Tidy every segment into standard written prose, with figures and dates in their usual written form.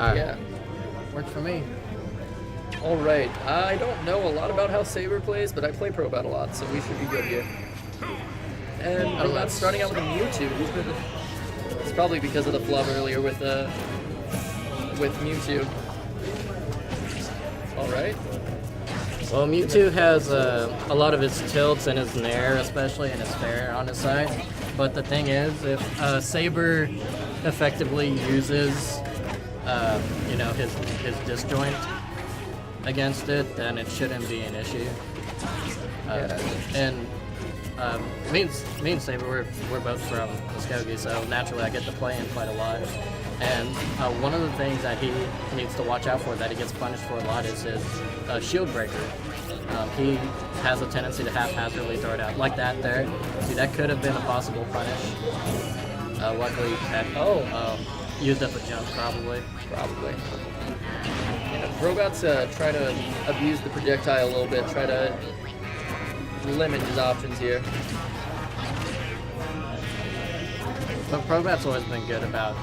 Right. Yeah. Worked for me. All right. I don't know a lot about how Saber plays, but I play Probat a lot, so we should be good here. And Probat's starting out with a Mewtwo. It's probably because of the flub earlier with Mewtwo. All right. Well, Mewtwo has a lot of his tilts and his nair, especially, and his fair on his side. But the thing is, if Saber effectively uses, his disjoint against it, then it shouldn't be an issue. And me and Saber, we're both from Muskogee, so naturally I get to play him quite a lot. And one of the things that he needs to watch out for, that he gets punished for a lot, is his shield breaker. He has a tendency to haphazardly throw it out like that there. See, that could have been a possible punish. Luckily, that used up a jump, probably. Yeah, Probat's trying to abuse the projectile a little bit, try to limit his options here. But Probat's always been good about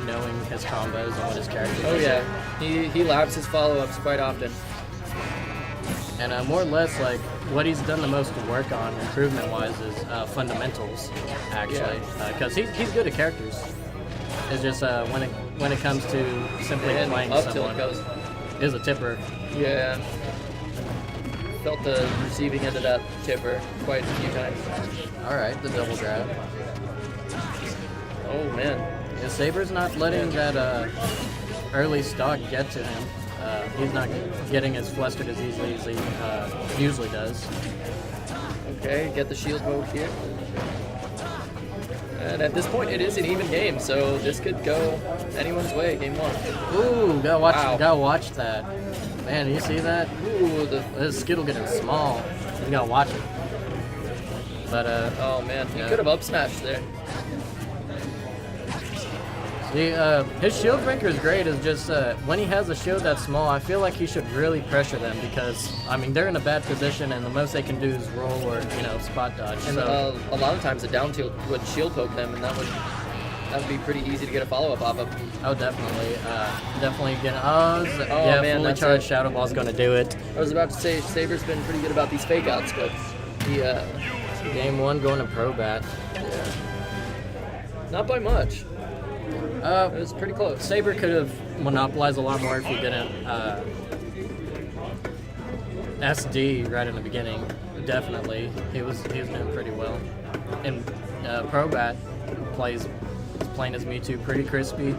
knowing his combos and what his character Oh does. yeah, he laps his follow-ups quite often. And more or less, like, what he's done the most to work on improvement-wise is fundamentals, actually. Because he's good at characters. It's just when it comes to simply playing up someone, tilt goes. is a tipper. Yeah. Felt the receiving end of that tipper quite a few times. All right, the double grab. Oh man. Yeah, Saber's not letting that early stock get to him. He's not getting as flustered as easily as he usually does. Okay, get the shield mode here. And at this point, it is an even game, so this could go anyone's way. Game one. Ooh, gotta watch Wow. that. Man, you see that? Ooh, This Skittle getting small. You gotta watch it. But oh man, he yeah. could have up smashed there. His shield breaker is great. Is just when he has a shield that's small, I feel like he should really pressure them, because I mean they're in a bad position and the most they can do is roll or spot dodge. And So a lot of times a down tilt would shield poke them, and that would be pretty easy to get a follow up off of. oh, definitely get. Man, fully that's charged it. Shadow Ball's gonna do it. I was about to say Saber's been pretty good about these fake outs, but he Game one going to Probat. not by much. It was pretty close. Saber could have monopolized a lot more if he didn't SD right in the beginning. Definitely, he was doing pretty well. And Probat is playing his Mewtwo pretty crispy,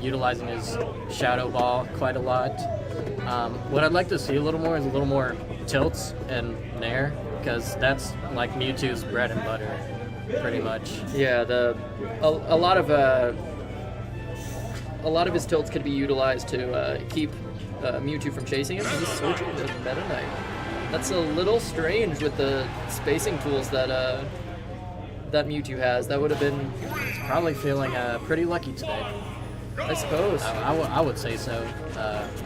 utilizing his Shadow Ball quite a lot. What I'd like to see a little more is a little more tilts and nair, because that's like Mewtwo's bread and butter, pretty much. Yeah, a lot of his tilts could be utilized to keep Mewtwo from chasing him. He's switching to Meta Knight. That's a little strange with the spacing tools that Mewtwo has. That would have been He's probably feeling pretty lucky today. I suppose. I would say so.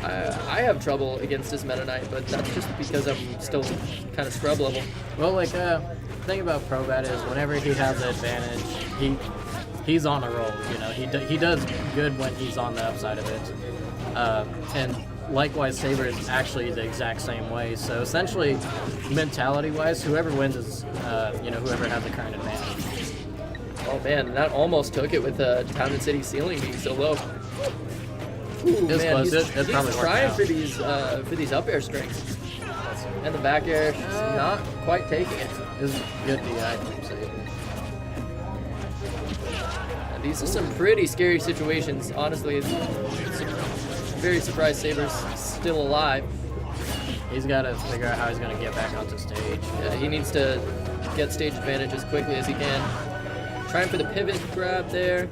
I have trouble against his Meta Knight, but that's just because I'm still kind of scrub level. Well, like, the thing about Probat is whenever he has the advantage, he's on a roll. He does good when he's on the upside of it. And likewise, Saber is actually the exact same way. So essentially, mentality-wise, whoever wins is, whoever has the current advantage. Oh man, that almost took it with Town and City ceiling being so low. Ooh, It's man, close. he's It probably worked trying out. for these up air strings, and the back air not quite taking it. This is good DI from Saber. And these are some pretty scary situations. Honestly, it's very surprised Saber's still alive. He's got to figure out how he's going to get back onto stage. Yeah, he needs to get stage advantage as quickly as he can. Trying for the pivot grab there.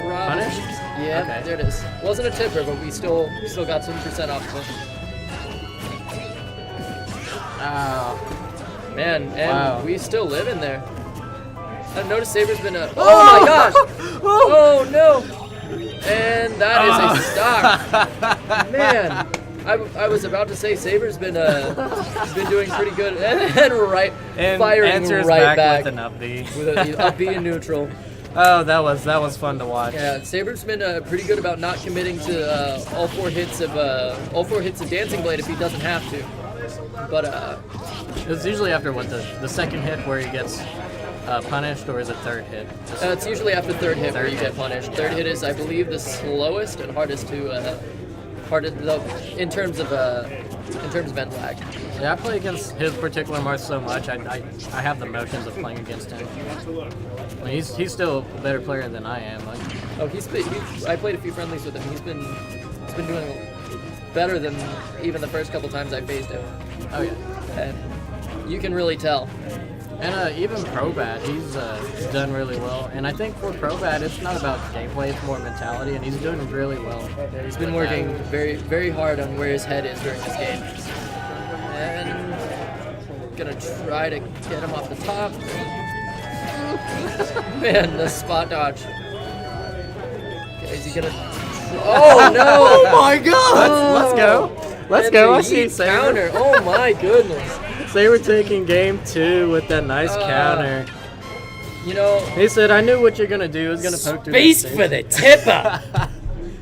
Punish? Yeah, Okay. there it is. Wasn't a tipper, but we still got some percent off of it. Oh, Man, and Wow. we still live in there. I've noticed Saber's been a... Oh my gosh! Oh no! And that is a stock. Man, I was about to say Saber's been doing pretty good, and and firing answers right back back with an up B. with a up B in neutral. Oh, that was fun to watch. Yeah, Saber's been pretty good about not committing to all four hits of Dancing Blade if he doesn't have to. But It's usually after what the second hit where he gets punished, or is it third hit? it's usually after third hit where you get punished. Third hit is, I believe, the slowest and hardest to in terms of end lag. Yeah, I play against his particular Marth so much. I have the motions of playing against him. I mean, he's still a better player than I am. Like, Oh, I played a few friendlies with him. He's been doing better than even the first couple times I faced him. oh yeah. And you can really tell. And even Probat, he's done really well. And I think for Probat, it's not about gameplay, it's more mentality, and he's doing really well. Yeah, he's been working very, very hard on where his head is during this game. And gonna try to get him off the top. Man, the spot dodge. Okay, is he gonna? Oh no! Oh my God! Let's go. Let's And go. the I see yeet Saber. counter. Oh my goodness. Saber taking game 2 with that nice counter. You know, He said, "I knew what you're gonna do. I was gonna poke through Space the for the tipper.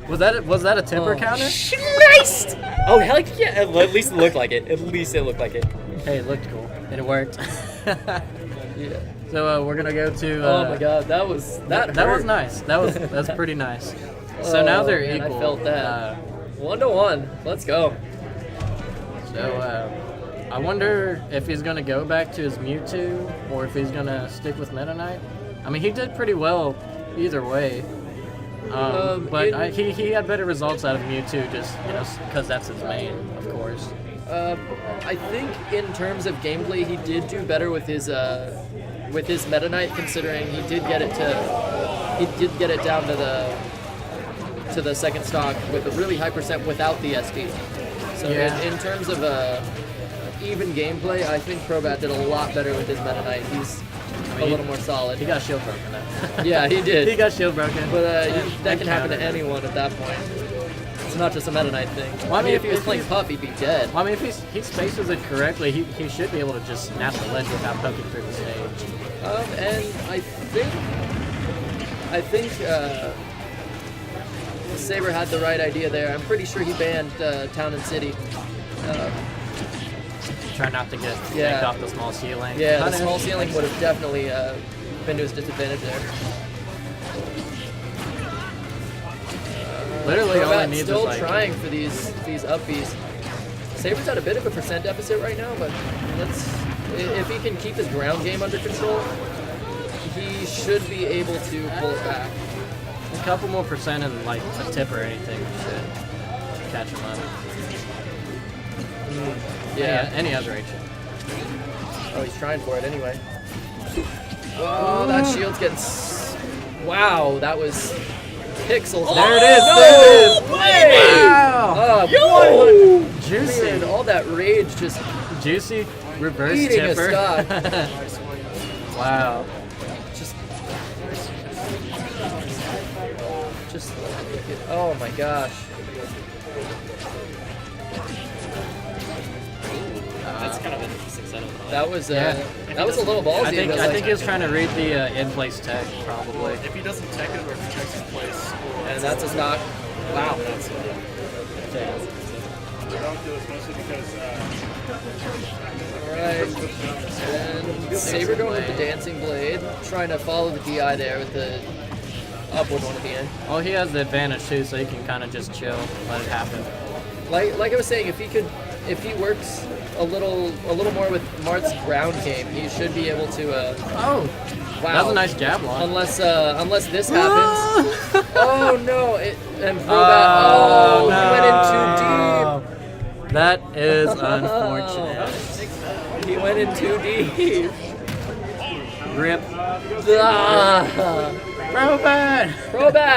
Was that a temper counter? Nice. Oh, hell yeah. At least it looked like it. At least it looked like it. Hey, it looked cool, and it worked. yeah. So we're gonna go to. Oh my God, that was That was nice. That's pretty nice. So now they're man, equal. I felt that. 1-1. Let's go. So I wonder if he's gonna go back to his Mewtwo or if he's gonna stick with Meta Knight. I mean, he did pretty well either way. But he had better results out of Mewtwo, just because that's his main, of course. I think in terms of gameplay, he did do better with his Meta Knight, considering he did get it down to the second stock with a really high percent without the SD. So Yeah. in terms of even gameplay, I think Probat did a lot better with his Meta Knight. He's a little more solid. He got shield broken though. Yeah, he did. He got shield broken. But that can happen to anyone at that point. It's not just a Meta Knight thing. Well, I mean, if he was playing Puff, he'd be dead. Well, I mean, if he spaces it correctly, he should be able to just snap the ledge without poking through the stage. And I think Saber had the right idea there. I'm pretty sure he banned Town and City. Try not to get Yeah. yanked off the small ceiling. Yeah, the Punish. small ceiling would have definitely been to his disadvantage there. Literally, all he Probat's needs still is like. trying for these up Bs. Saber's at a bit of a percent deficit right now, but if he can keep his ground game under control, he should be able to pull it back. A couple more percent and like a tip or anything should catch him up. Yeah. Any other HM. Oh, he's trying for it anyway. Oh, that shield's getting. Wow, that was pixels. There it is. No There it is. way! Wow. 100. Juicy. Man, all that rage just Juicy reverse eating a tipper. stock. Wow. Just. Oh my gosh. That's kind of an interesting setup. That was Yeah. that was a little ballsy. I think but, I like, think he was trying to read the in-place tech probably. If he doesn't tech it or if he checks his place, and that's a stock. Wow. that's I don't do it mostly because Alright. And Saber going with the Dancing Blade, trying to follow the DI there with the upward one at the end. Well, he has the advantage too, so he can kind of just chill, let it happen. Like I was saying, if he works a little more with Marth's ground game, he should be able to. Oh, Wow. that was a nice jab launch. Unless this happens. Oh no! And Probat. Oh, He went in too no. That is unfortunate. deep. He went in too deep. Rip. Ah. Probat! Probat.